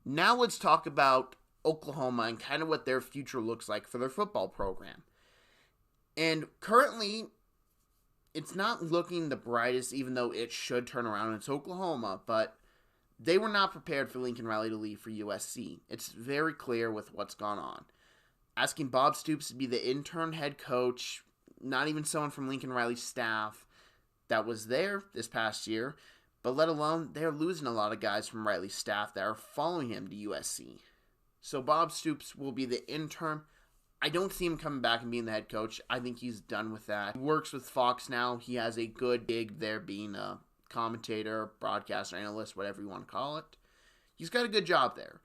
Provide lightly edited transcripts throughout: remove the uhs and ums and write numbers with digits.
Now let's talk about Oklahoma and kind of what their future looks like for their football program. And currently, it's not looking the brightest, even though it should turn around. It's Oklahoma, but they were not prepared for Lincoln Riley to leave for USC. It's very clear with what's gone on. Asking Bob Stoops to be the intern head coach, not even someone from Lincoln Riley's staff that was there this past year, but let alone they're losing a lot of guys from Riley's staff that are following him to USC. So Bob Stoops will be the intern. I don't see him coming back and being the head coach. I think he's done with that. He works with Fox now. He has a good gig there being a commentator, broadcaster, analyst, whatever you want to call it. He's got a good job there.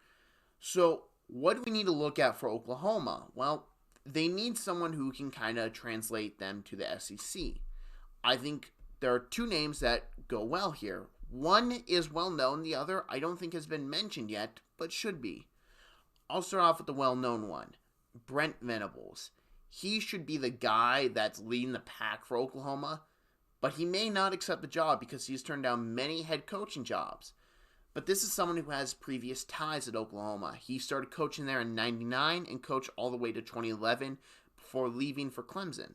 So what do we need to look at for Oklahoma? Well, they need someone who can kind of translate them to the SEC. I think there are two names that go well here. One is well known, the other I don't think has been mentioned yet, but should be. I'll start off with the well-known one, Brent Venables. He should be the guy that's leading the pack for Oklahoma, but he may not accept the job because he's turned down many head coaching jobs. But this is someone who has previous ties at Oklahoma. He started coaching there in '99 and coached all the way to 2011 before leaving for Clemson.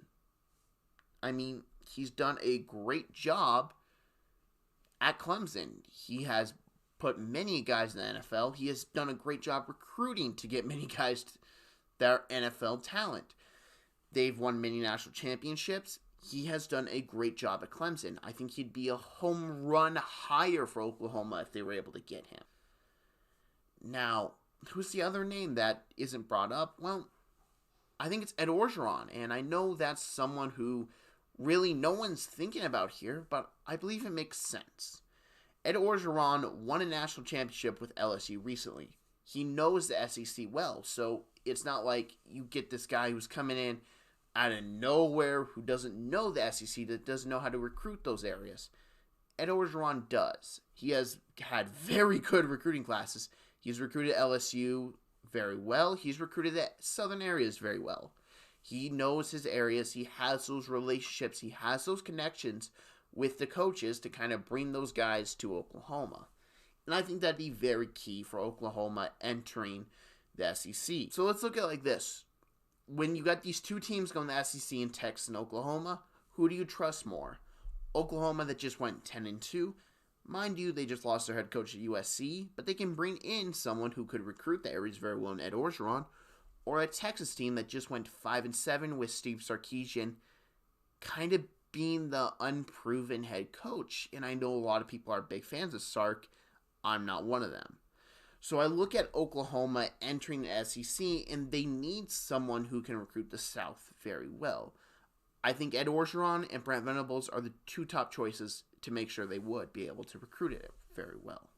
I mean, he's done a great job at Clemson. He has put many guys in the NFL. He has done a great job recruiting to get many guys that are NFL talent. They've won many national championships. He has done a great job at Clemson. I think he'd be a home run hire for Oklahoma if they were able to get him. Now, who's the other name that isn't brought up? Well, I think it's Ed Orgeron, and I know that's someone who really no one's thinking about here, but I believe it makes sense. Ed Orgeron won a national championship with LSU recently. He knows the SEC well, so it's not like you get this guy who's coming in out of nowhere who doesn't know the SEC, that doesn't know how to recruit those areas. Ed Orgeron does. He has had very good recruiting classes. He's recruited LSU very well. He's recruited the southern areas very well. He knows his areas. He has those relationships. He has those connections with the coaches to kind of bring those guys to Oklahoma. And I think that'd be very key for Oklahoma entering the SEC. So let's look at it like this. When you got these two teams going, the SEC and Texas and Oklahoma, who do you trust more? Oklahoma that just went 10-2. Mind you, they just lost their head coach at USC, but they can bring in someone who could recruit the areas very well in Ed Orgeron, or a Texas team that just went 5-7 with Steve Sarkisian kind of being the unproven head coach. And I know a lot of people are big fans of Sark. I'm not one of them. So I look at Oklahoma entering the SEC, and they need someone who can recruit the South very well. I think Ed Orgeron and Brent Venables are the two top choices to make sure they would be able to recruit it very well.